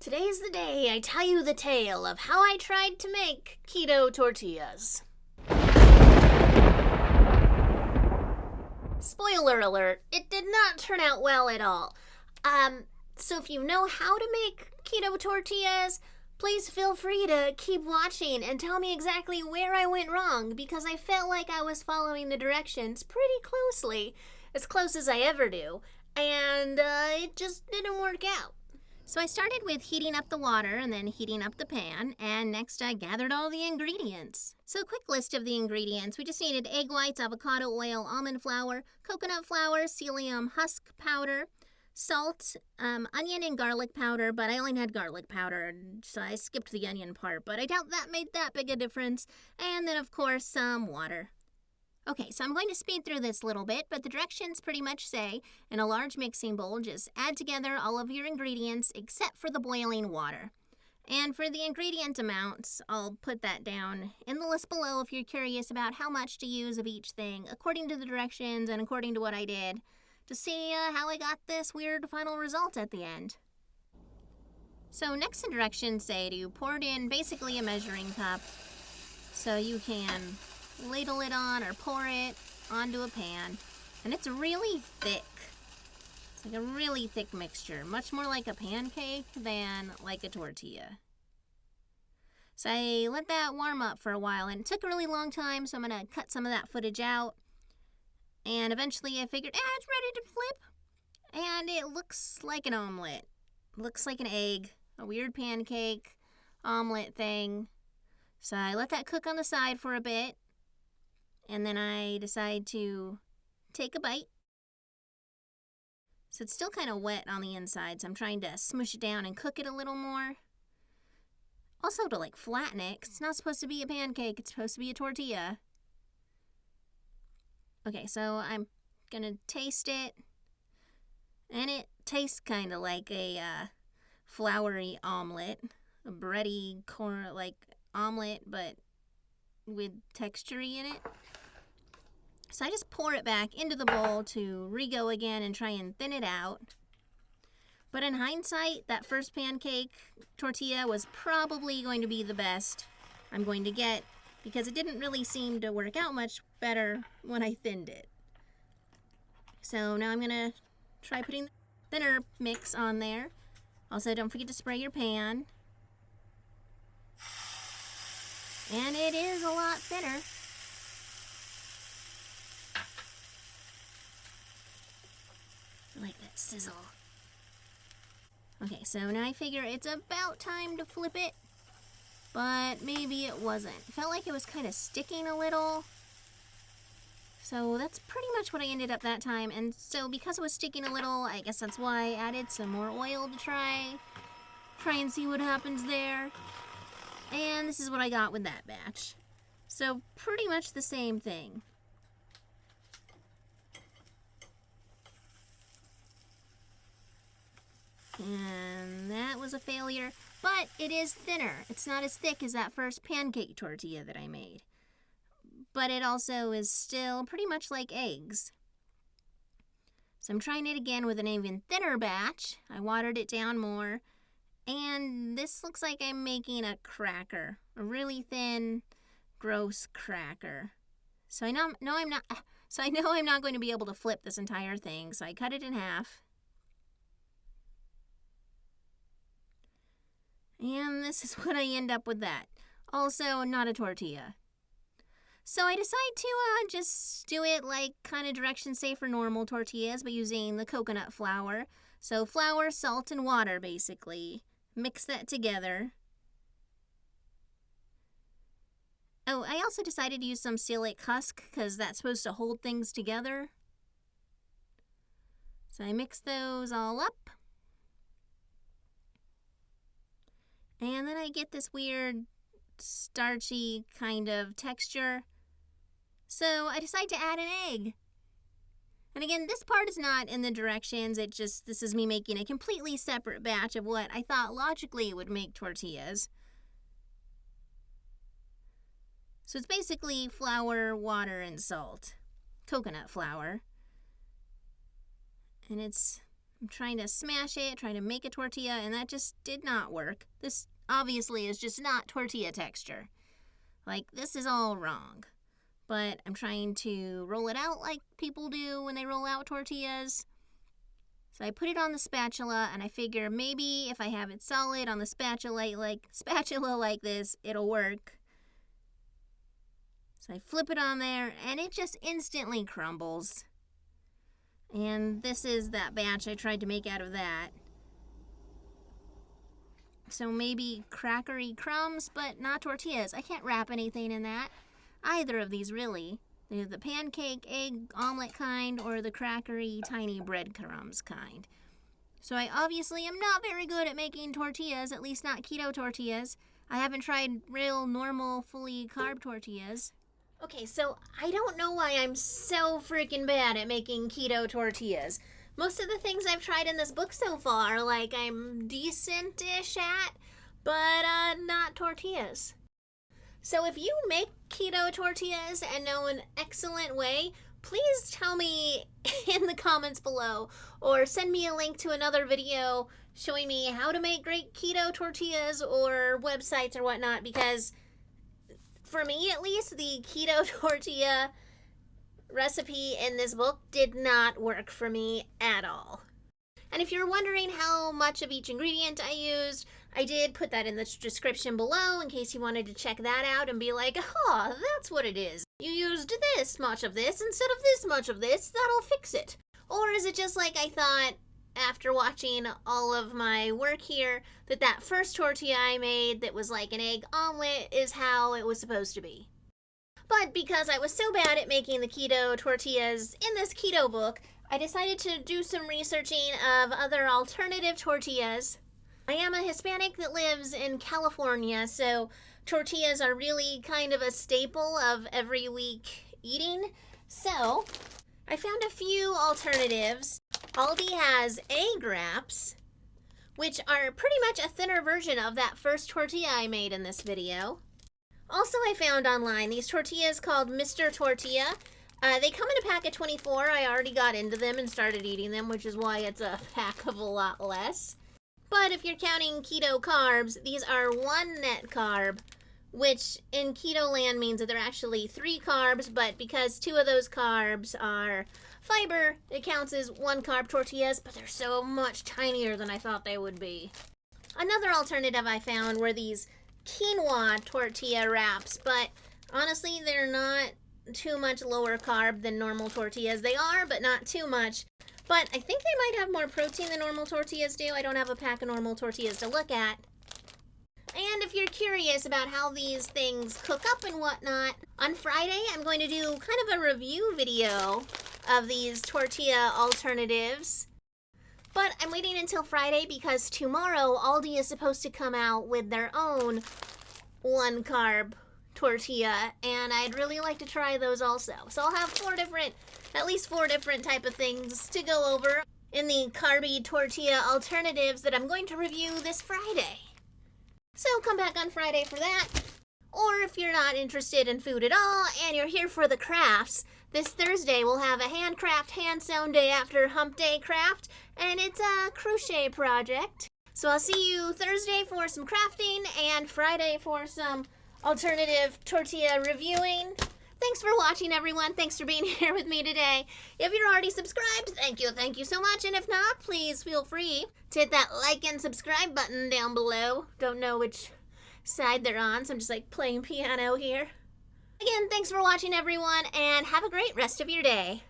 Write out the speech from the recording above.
Today's the day I tell you the tale of how I tried to make keto tortillas. Spoiler alert, it did not turn out well at all. So if you know how to make keto tortillas, please feel free to keep watching and tell me exactly where I went wrong, because I felt like I was following the directions pretty closely, as close as I ever do, and it just didn't work out. So I started with heating up the water and then heating up the pan, and next I gathered all the ingredients. So a quick list of the ingredients. We just needed egg whites, avocado oil, almond flour, coconut flour, psyllium husk powder, salt, onion and garlic powder, but I only had garlic powder, so I skipped the onion part, but I doubt that made that big a difference. And then, of course, some water. Okay, so I'm going to speed through this a little bit, but the directions pretty much say, in a large mixing bowl, just add together all of your ingredients except for the boiling water. And for the ingredient amounts, I'll put that down in the list below if you're curious about how much to use of each thing, according to the directions and according to what I did, to see how I got this weird final result at the end. So next the directions say to pour it in basically a measuring cup, so you can ladle it on or pour it onto a pan. And it's really thick. It's like a really thick mixture, much more like a pancake than like a tortilla. So I let that warm up for a while, and it took a really long time, so I'm going to cut some of that footage out. And eventually I figured, it's ready to flip. And it looks like an omelet. Looks like an egg, a weird pancake omelet thing. So I let that cook on the side for a bit. And then I decide to take a bite. So it's still kind of wet on the inside, so I'm trying to smush it down and cook it a little more. Also to like flatten it, 'cause it's not supposed to be a pancake, it's supposed to be a tortilla. Okay, so I'm gonna taste it. And it tastes kind of like a floury omelet. A bready corn like omelet, but with texture in it. So I just pour it back into the bowl to re-go again and try and thin it out. But in hindsight, that first pancake tortilla was probably going to be the best I'm going to get, because it didn't really seem to work out much better when I thinned it. So now I'm going to try putting the thinner mix on there. Also, don't forget to spray your pan. And it is a lot thinner. I like that sizzle. Okay, so now I figure it's about time to flip it, but maybe it wasn't. It felt like it was kind of sticking a little. So that's pretty much what I ended up that time. And so because it was sticking a little, I guess that's why I added some more oil to try and see what happens there. And this is what I got with that batch. So pretty much the same thing. And that was a failure, but it is thinner. It's not as thick as that first pancake tortilla that I made. But it also is still pretty much like eggs. So I'm trying it again with an even thinner batch. I watered it down more. And this looks like I'm making a cracker. A really thin, gross cracker. So I know I'm not going to be able to flip this entire thing. So I cut it in half. And this is what I end up with that. Also, not a tortilla. So I decide to just do it like kind of directions say for normal tortillas, but using the coconut flour. So flour, salt, and water, basically. Mix that together. Oh, I also decided to use some psyllium husk, because that's supposed to hold things together. So I mix those all up. And then I get this weird starchy kind of texture. So I decide to add an egg. And again, this part is not in the directions. This is me making a completely separate batch of what I thought logically would make tortillas. So it's basically flour, water, and salt. Coconut flour. And it's I'm trying to smash it, trying to make a tortilla, and that just did not work. This obviously is just not tortilla texture. Like, this is all wrong. But I'm trying to roll it out like people do when they roll out tortillas. So I put it on the spatula, and I figure maybe if I have it solid on the spatula like this, it'll work. So I flip it on there, and it just instantly crumbles. And this is that batch I tried to make out of that. So maybe crackery crumbs, but not tortillas. I can't wrap anything in that. Either of these, really. They're the pancake, egg, omelet kind, or the crackery, tiny breadcrumbs kind. So I obviously am not very good at making tortillas, at least not keto tortillas. I haven't tried real, normal, fully carb tortillas. Okay, so I don't know why I'm so freaking bad at making keto tortillas. Most of the things I've tried in this book so far, like, I'm decent-ish at, but not tortillas. So if you make keto tortillas and know an excellent way, please tell me in the comments below, or send me a link to another video showing me how to make great keto tortillas or websites or whatnot, because for me at least, the keto tortilla recipe in this book did not work for me at all. And if you're wondering how much of each ingredient I used, I did put that in the description below in case you wanted to check that out and be like, oh, that's what it is. You used this much of this instead of this much of this, that'll fix it. Or is it just like I thought after watching all of my work here, that first tortilla I made that was like an egg omelet is how it was supposed to be? But because I was so bad at making the keto tortillas in this keto book, I decided to do some researching of other alternative tortillas. I am a Hispanic that lives in California, so tortillas are really kind of a staple of every week eating. So I found a few alternatives. Aldi has egg wraps, which are pretty much a thinner version of that first tortilla I made in this video. Also, I found online these tortillas called Mr. Tortilla. They come in a pack of 24. I already got into them and started eating them, which is why it's a pack of a lot less. But if you're counting keto carbs, these are 1 net carb, which in keto land means that they're actually 3 carbs, but because 2 of those carbs are fiber, it counts as 1 carb tortillas, but they're so much tinier than I thought they would be. Another alternative I found were these quinoa tortilla wraps, but honestly, they're not too much lower carb than normal tortillas. They are, but not too much. But I think they might have more protein than normal tortillas do. I don't have a pack of normal tortillas to look at. And if you're curious about how these things cook up and whatnot, on Friday I'm going to do kind of a review video of these tortilla alternatives. But I'm waiting until Friday because tomorrow Aldi is supposed to come out with their own 1 carb tortilla, and I'd really like to try those also. So I'll have at least four different type of things to go over in the carby tortilla alternatives that I'm going to review this Friday. So come back on Friday for that. Or if you're not interested in food at all and you're here for the crafts, this Thursday we'll have a handcraft, hand-sewn day after hump day craft, and it's a crochet project. So I'll see you Thursday for some crafting and Friday for some alternative tortilla reviewing. Thanks for watching, everyone. Thanks for being here with me today. If you're already subscribed, thank you so much. And if not, please feel free to hit that like and subscribe button down below. Don't know which side they're on, so I'm just like playing piano here. Again, thanks for watching, everyone, and have a great rest of your day.